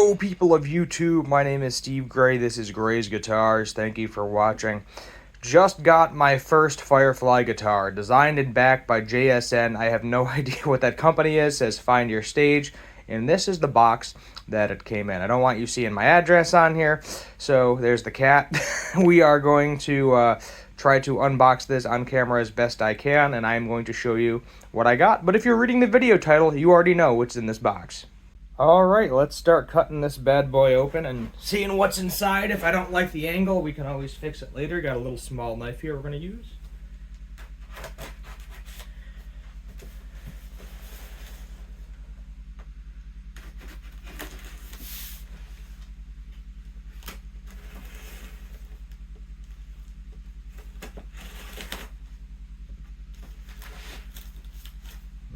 Hello, people of YouTube. My name is Steve Gray. This is Gray's Guitars. Thank you for watching. Just got my first Firefly guitar, designed and backed by JSN. I have no idea what that company is. It says find your stage, and this is the box that it came in. I don't want you seeing my address on here, so there's the cat. We are going to try to unbox this on camera as best I can, and I'm going to show you what I got. But if you're reading the video title, you already know what's in this box. Alright, let's start cutting this bad boy open and seeing what's inside. If I don't like the angle, we can always fix it later. Got a little small knife here we're going to use.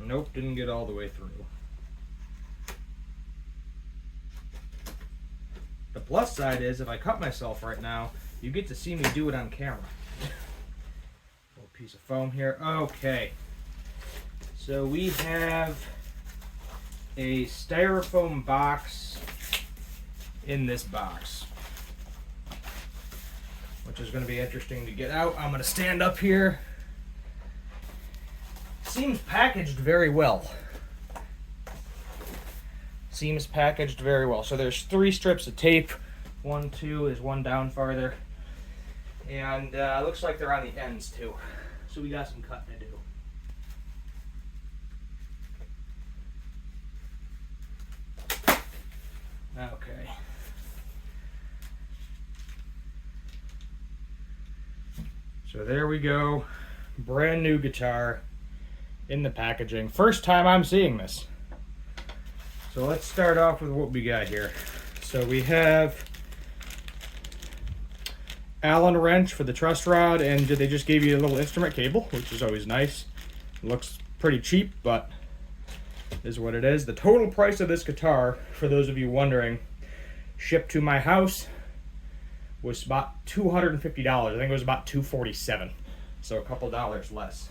Nope, didn't get all the way through. The plus side is, if I cut myself right now, you get to see me do it on camera. Little piece of foam here. Okay. So we have a styrofoam box in this box, which is going to be interesting to get out. I'm going to stand up here. Seems packaged very well. Seems packaged very well. So there's 3 strips of tape. 1, 2 is one down farther. And looks like they're on the ends too. So we got some cutting to do. Okay. So there we go. Brand new guitar in the packaging. First time I'm seeing this. So let's start off with what we got here. So we have Allen wrench for the truss rod, and they just gave you a little instrument cable, which is always nice. It looks pretty cheap, but is what it is. The total price of this guitar, for those of you wondering, shipped to my house, was about $250. I think it was about $247, so a couple dollars less.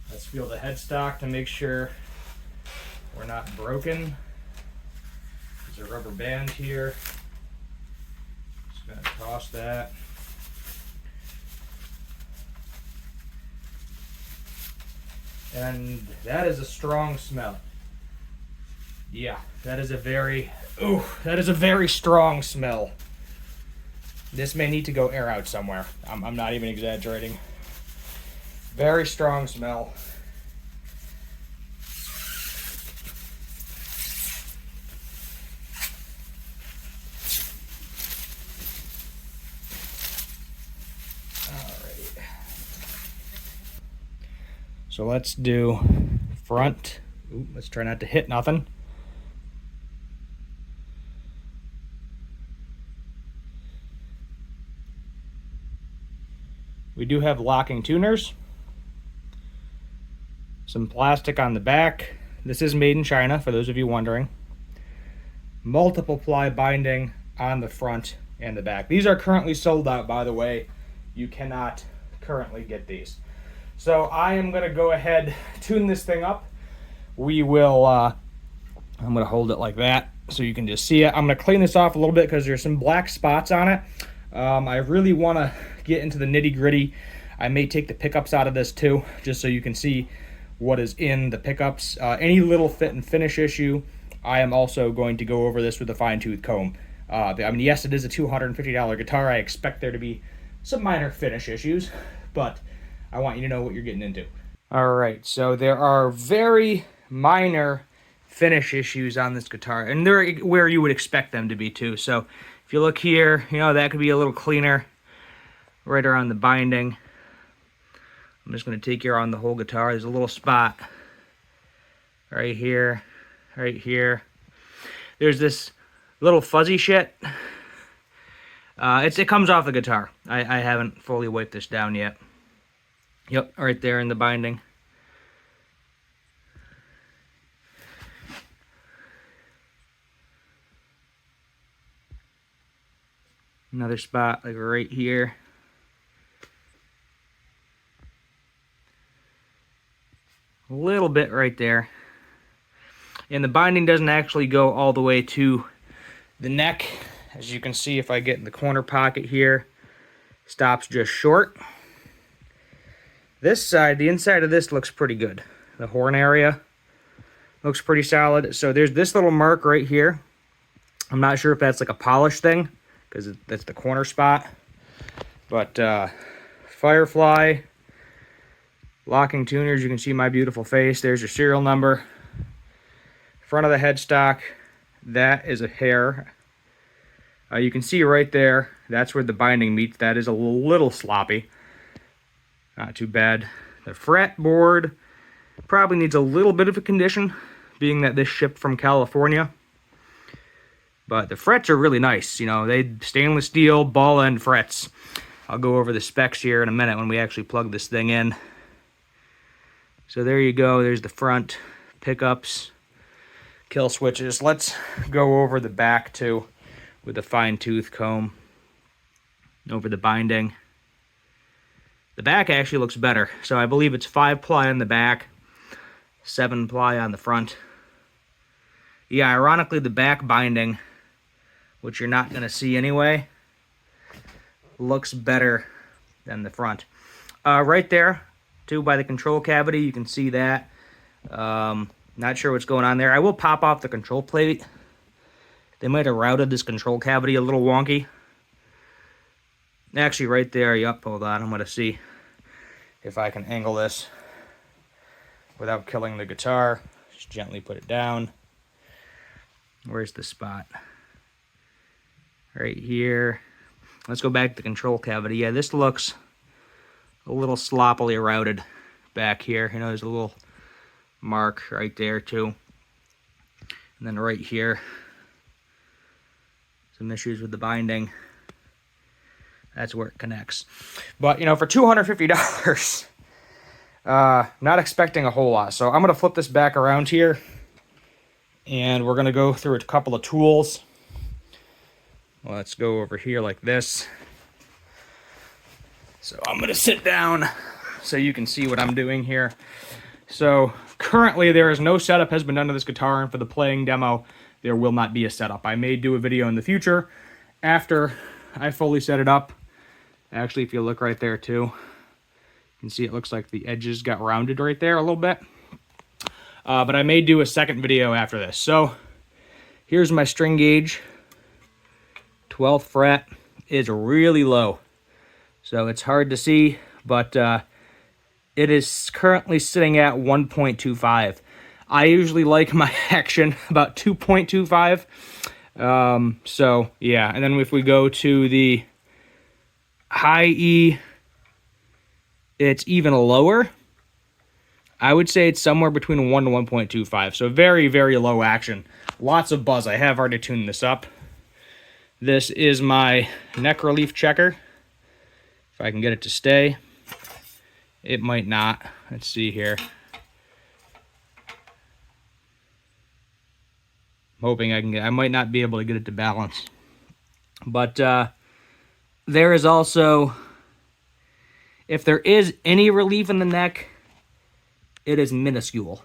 Let's feel the headstock to make sure we're not broken. There's a rubber band here. Just gonna toss that. And that is a strong smell. Yeah, that is a very strong smell. This may need to go air out somewhere. I'm not even exaggerating. Very strong smell. Alright. So let's do front. Ooh, let's try not to hit nothing. We do have locking tuners. Some plastic on the back. This is made in China, for those of you wondering. Multiple ply binding on the front and the back. These are currently sold out, by the way. You cannot currently get these. So I am going to go ahead, tune this thing up. We will, I'm going to hold it like that so you can just see it. I'm going to clean this off a little bit because there's some black spots on it. I really want to get into the nitty gritty. I may take the pickups out of this too, just so you can see what is in the pickups. Any little fit and finish issue, I am also going to go over this with a fine-tooth comb. I mean, yes, it is a $250 guitar. I expect there to be some minor finish issues, but I want you to know what you're getting into. All right, so there are very minor finish issues on this guitar, and they're where you would expect them to be too. So if you look here, you know, that could be a little cleaner right around the binding. I'm just going to take you around the whole guitar. There's a little spot right here, right here. There's this little fuzzy shit. It comes off the guitar. I haven't fully wiped this down yet. Yep, right there in the binding. Another spot like right here. A little bit right there. And the binding doesn't actually go all the way to the neck. As you can see, if I get in the corner pocket here, stops just short. This side, the inside of this looks pretty good. The horn area looks pretty solid. So there's this little mark right here. I'm not sure if that's like a polish thing, because that's the corner spot. But Firefly locking tuners, you can see my beautiful face. There's your serial number. Front of the headstock, that is a hair. You can see right there, that's where the binding meets. That is a little sloppy. Not too bad. The fretboard probably needs a little bit of a condition, being that this shipped from California. But the frets are really nice. You know, they stainless steel ball end frets. I'll go over the specs here in a minute when we actually plug this thing in. So there you go. There's the front pickups, kill switches. Let's go over the back too with a fine tooth comb over the binding. The back actually looks better. So I believe it's 5-ply on the back, 7-ply on the front. Yeah, ironically, the back binding, which you're not going to see anyway, looks better than the front. Right there, too, by the control cavity, you can see that. Not sure what's going on there. I will pop off the control plate. They might have routed this control cavity a little wonky. Actually, right there, yup, hold on, I'm going to see if I can angle this without killing the guitar. Just gently put it down. Where's the spot? Right here. Let's go back to the control cavity. Yeah, this looks a little sloppily routed back here. You know, there's a little mark right there too. And then right here, some issues with the binding. That's where it connects. But, you know, for $250, not expecting a whole lot. So I'm going to flip this back around here, and we're going to go through a couple of tools. Let's go over here like this. So I'm going to sit down so you can see what I'm doing here. So currently there is no setup has been done to this guitar, and for the playing demo, there will not be a setup. I may do a video in the future after I fully set it up. Actually, if you look right there too, you can see it looks like the edges got rounded right there a little bit. But I may do a second video after this. So here's my string gauge. 12th fret is really low, so it's hard to see, but it is currently sitting at 1.25. I usually like my action about 2.25. So yeah, and then if we go to the high E, it's even lower. I would say it's somewhere between 1 to 1.25, so very, very low action. Lots of buzz. I have already tuned this up. This is my neck relief checker. If I can get it to stay. It might not. Let's see here. I'm hoping I can get, I might not be able to get it to balance. But there is also, if there is any relief in the neck, it is minuscule.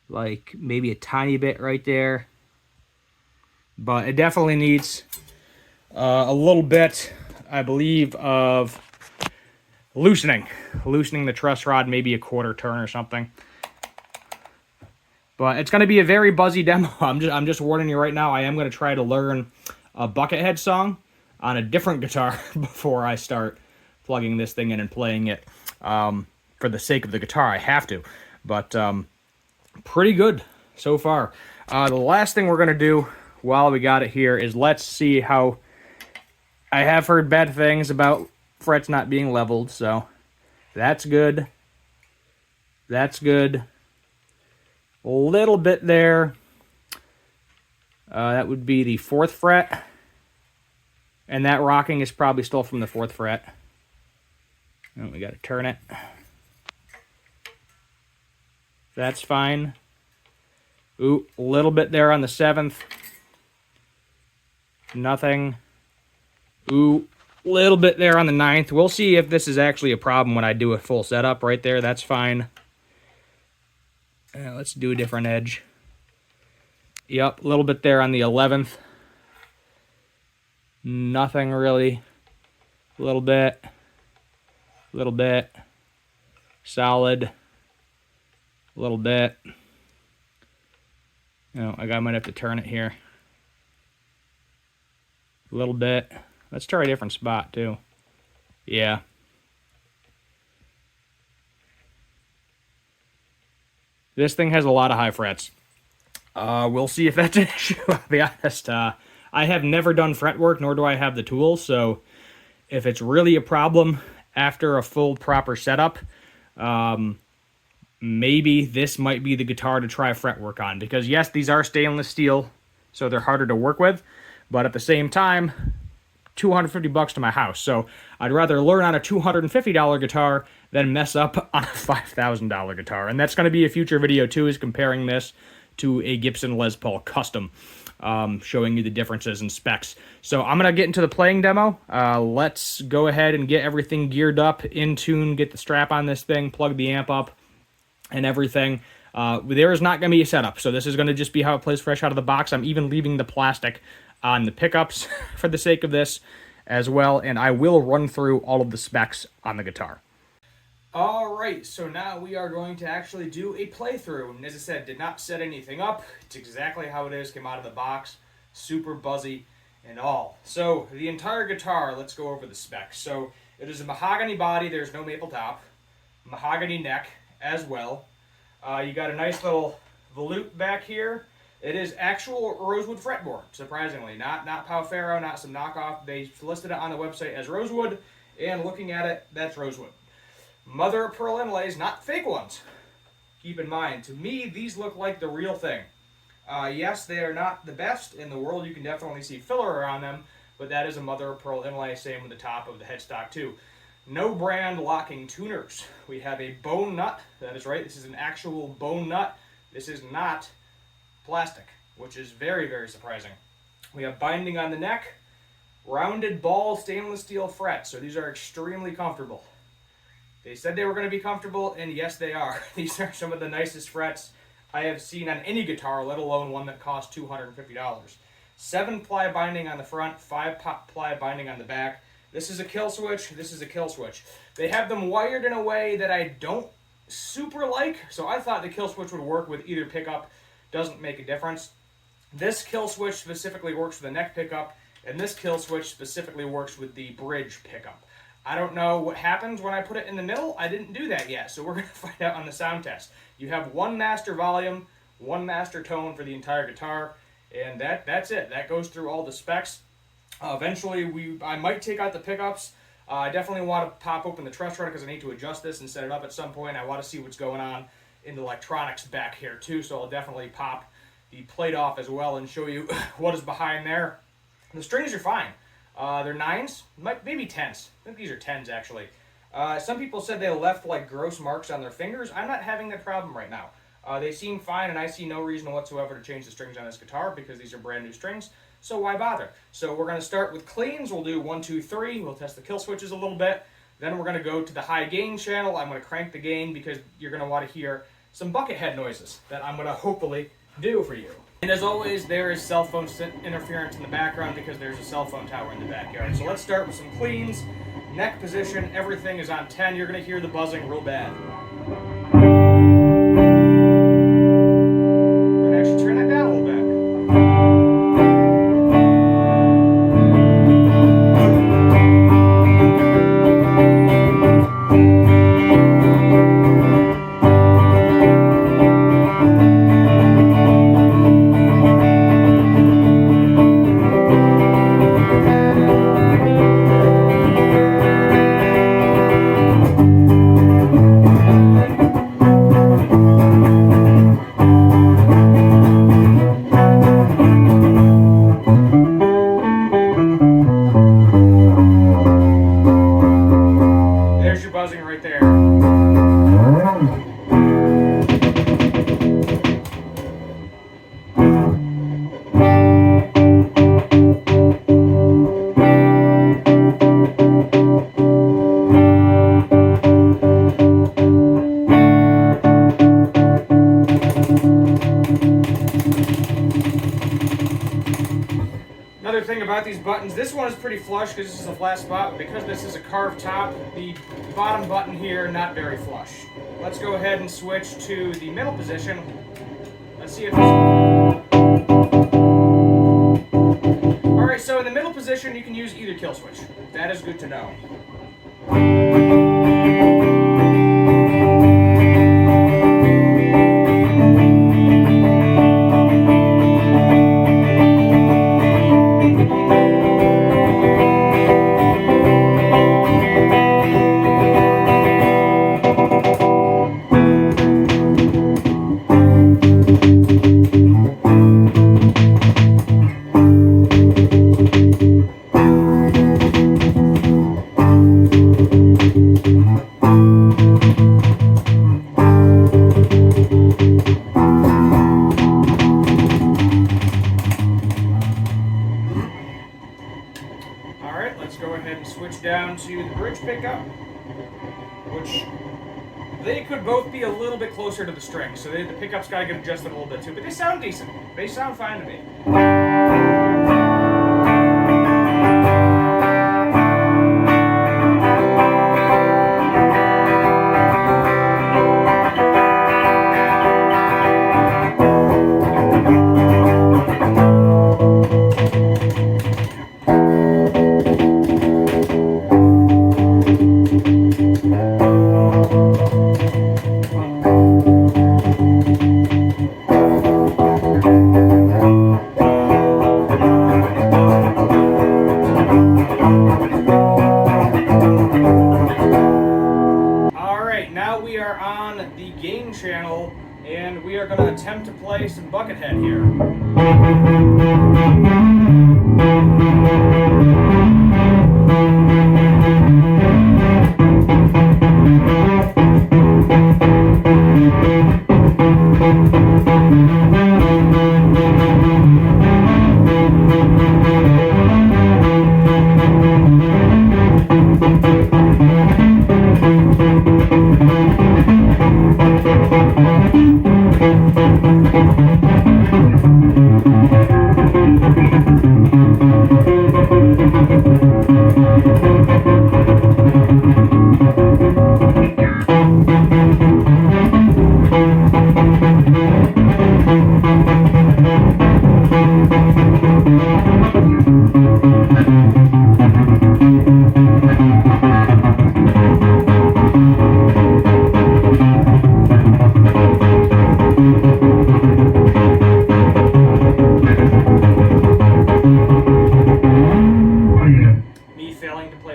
Like maybe a tiny bit right there. But it definitely needs a little bit, I believe, of loosening the truss rod, maybe a quarter turn or something. But it's going to be a very buzzy demo. I'm just warning you right now. I am going to try to learn a Buckethead song on a different guitar before I start plugging this thing in and playing it. For the sake of the guitar, I have to. But pretty good so far. The last thing we're going to do while we got it here is let's see how... I have heard bad things about frets not being leveled, so that's good. That's good. A little bit there. That would be the 4th fret. And that rocking is probably still from the 4th fret. And we got to turn it. That's fine. Ooh, a little bit there on the 7th. Nothing. Ooh, a little bit there on the 9th. We'll see if this is actually a problem when I do a full setup right there. That's fine. Let's do a different edge. Yep, a little bit there on the 11th. Nothing really. A little bit. Solid. A little bit. I might have to turn it here. A little bit. Let's try a different spot too. Yeah. This thing has a lot of high frets. We'll see if that's an issue, I'll be honest. I have never done fret work, nor do I have the tools, so if it's really a problem after a full proper setup, maybe this might be the guitar to try fret work on. Because yes, these are stainless steel, so they're harder to work with, but at the same time, $250 to my house. So I'd rather learn on a $250 guitar than mess up on a $5,000 guitar. And that's going to be a future video too, is comparing this to a Gibson Les Paul Custom, showing you the differences in specs. So I'm going to get into the playing demo. Let's go ahead and get everything geared up, in tune, get the strap on this thing, plug the amp up, and everything. There is not going to be a setup, so this is going to just be how it plays fresh out of the box. I'm even leaving the plastic on the pickups for the sake of this as well, and I will run through all of the specs on the guitar. Alright, so now we are going to actually do a playthrough, and as I said, did not set anything up. It's exactly how it is, came out of the box, super buzzy and all. So, the entire guitar, let's go over the specs. So, it is a mahogany body, there's no maple top, mahogany neck as well. You got a nice little volute back here. It is actual rosewood fretboard, surprisingly. Not Pau Ferro, not some knockoff. They listed it on the website as rosewood, and looking at it, that's rosewood. Mother of pearl inlays, not fake ones. Keep in mind, to me, these look like the real thing. Yes, they are not the best in the world. You can definitely see filler around them, but that is a mother of pearl inlay, same with the top of the headstock too. No brand locking tuners. We have a bone nut. That is right, this is an actual bone nut. This is not plastic, which is very, very surprising. We have binding on the neck, rounded ball stainless steel frets, so these are extremely comfortable. They said they were going to be comfortable, and yes, they are. These are some of the nicest frets I have seen on any guitar, let alone one that costs $250. 7-ply binding on the front, 5-ply binding on the back. This is a kill switch, this is a kill switch. They have them wired in a way that I don't super like, so I thought the kill switch would work with either pickup. Doesn't make a difference. This kill switch specifically works with the neck pickup, and this kill switch specifically works with the bridge pickup. I don't know what happens when I put it in the middle. I didn't do that yet, so we're going to find out on the sound test. You have one master volume, one master tone for the entire guitar, and that's it. That goes through all the specs. Eventually, I might take out the pickups. I definitely want to pop open the truss rudder because I need to adjust this and set it up at some point. I want to see what's going on in the electronics back here too, so I'll definitely pop the plate off as well and show you what is behind there. The strings are fine. They're 9s, maybe 10s. I think these are 10s actually. Some people said they left like gross marks on their fingers. I'm not having that problem right now. They seem fine, and I see no reason whatsoever to change the strings on this guitar because these are brand new strings, so why bother? So we're going to start with cleans. We'll do 1, 2, 3. We'll test the kill switches a little bit. Then we're going to go to the high gain channel. I'm going to crank the gain because you're going to want to hear some Buckhead noises that I'm going to hopefully do for you. And as always, there is cell phone interference in the background because there's a cell phone tower in the backyard. So let's start with some cleans. Neck position, everything is on 10. You're going to hear the buzzing real bad. We're going to actually turn that down a little bit. Another thing about these buttons, this one is pretty flush because this is a flat spot, but because this is a carved top, the bottom button here, not very flush. Let's go ahead and switch to the middle position. Let's see if this... Alright, so in the middle position, you can use either kill switch. That is good to know. Switch down to the bridge pickup, which they could both be a little bit closer to the string, so the pickup's got to get adjusted a little bit too, but they sound decent. They sound fine to me. The game channel, and we are going to attempt to play some Buckhead here.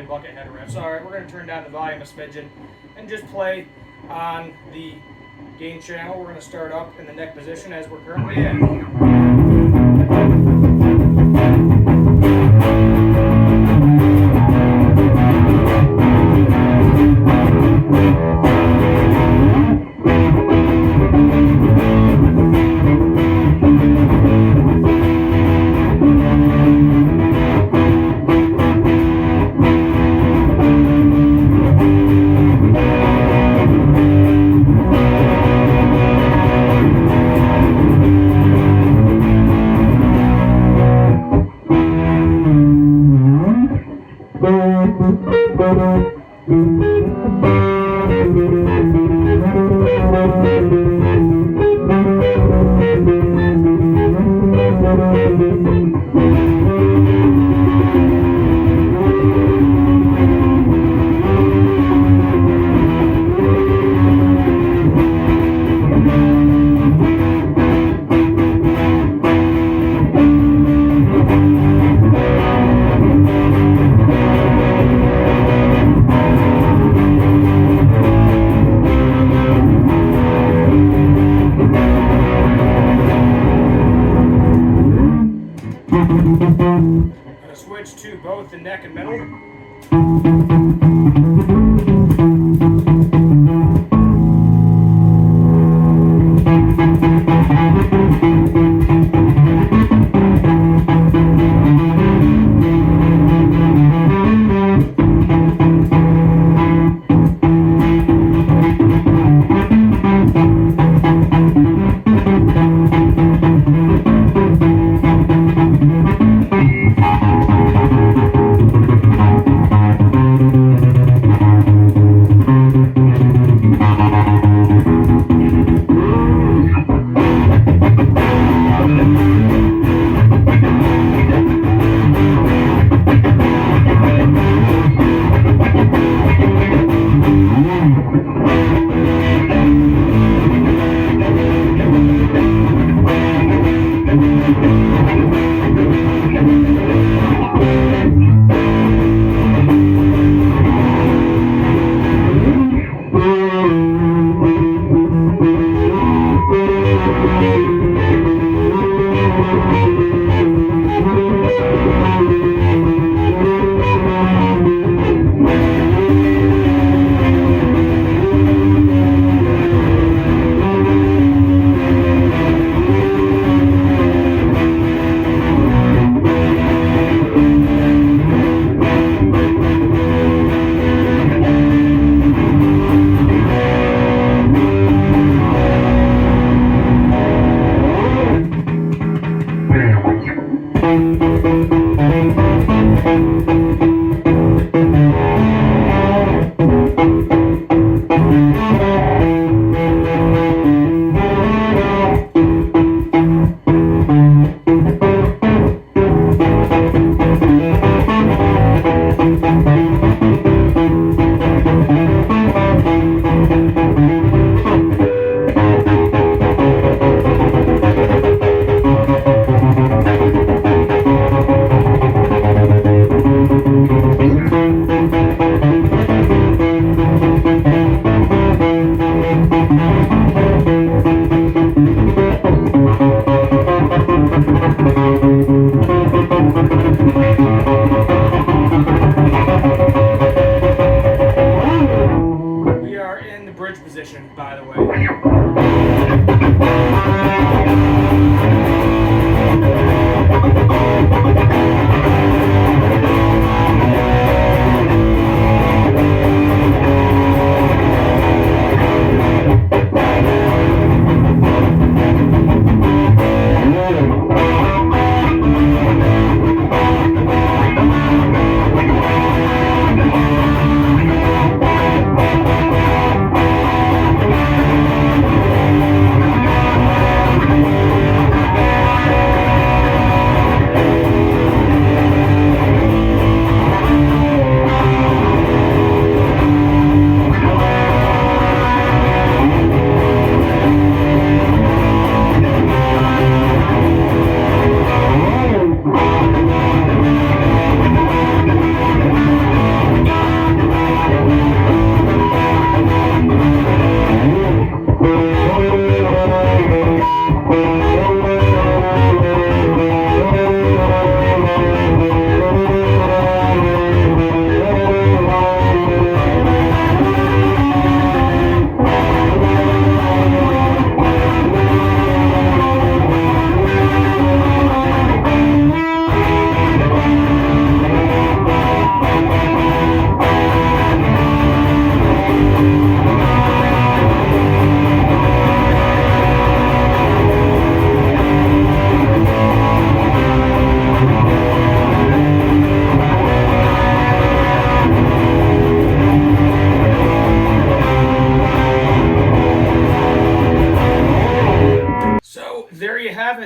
Buckhead riffs. Alright, we're going to turn down the volume a smidgen and just play on the gain channel. We're going to start up in the neck position as we're currently in. I'm going to switch to both the neck and middle.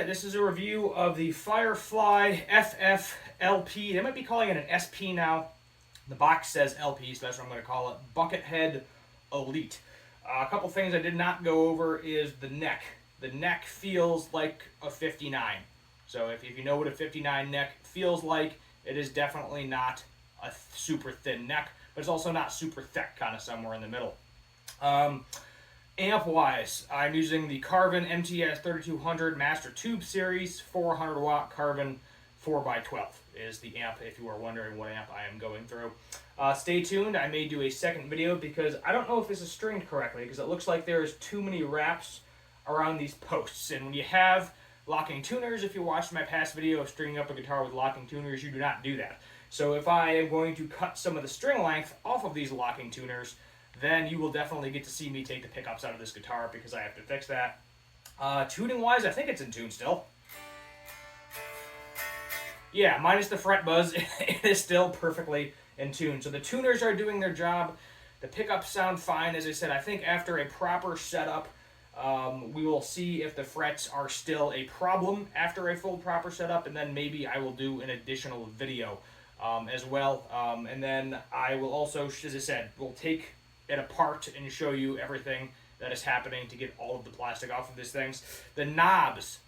this is a review of the Firefly FFLP. They might be calling it an SP now. The box says LP, so that's what I'm going to call it. Buckethead Elite. A couple things I did not go over is the neck. The neck feels like a 59. So if you know what a 59 neck feels like, it is definitely not a super thin neck, but it's also not super thick, kind of somewhere in the middle. Amp-wise, I'm using the Carvin MTS 3200 Master Tube Series, 400 watt Carvin 4x12 is the amp, if you are wondering what amp I am going through. Stay tuned, I may do a second video because I don't know if this is stringed correctly, because it looks like there's too many wraps around these posts. And when you have locking tuners, if you watched my past video of stringing up a guitar with locking tuners, you do not do that. So if I am going to cut some of the string length off of these locking tuners, then you will definitely get to see me take the pickups out of this guitar because I have to fix that. Tuning-wise, I think it's in tune still. Yeah, minus the fret buzz, it is still perfectly in tune. So the tuners are doing their job. The pickups sound fine. As I said, I think after a proper setup, we will see if the frets are still a problem after a full proper setup, and then maybe I will do an additional video as well. And then I will also, as I said, we'll take it apart and show you everything that is happening to get all of the plastic off of these things. The knobs,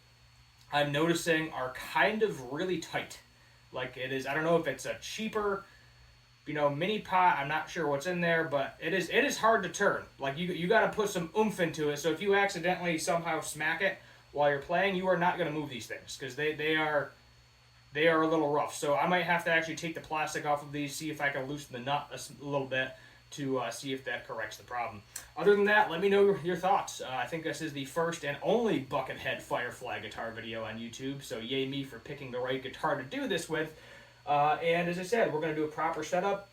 I'm noticing, are kind of really tight. Like it is, I don't know if it's a cheaper, mini pot. I'm not sure what's in there, but it is hard to turn. Like you got to put some oomph into it. So if you accidentally somehow smack it while you're playing, you are not going to move these things because they are a little rough. So I might have to actually take the plastic off of these, see if I can loosen the nut a little bit to see if that corrects the problem. Other than that, let me know your thoughts. I think this is the first and only Buckethead Firefly guitar video on YouTube, so yay me for picking the right guitar to do this with. And as I said, we're going to do a proper setup,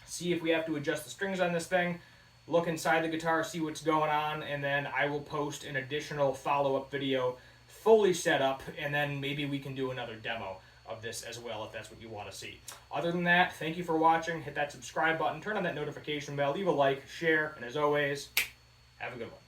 see if we have to adjust the strings on this thing, look inside the guitar, see what's going on, and then I will post an additional follow-up video fully set up, and then maybe we can do another demo of this as well if that's what you want to see. Other than that, thank you for watching. Hit that subscribe button, turn on that notification bell, leave a like, share, and as always, have a good one.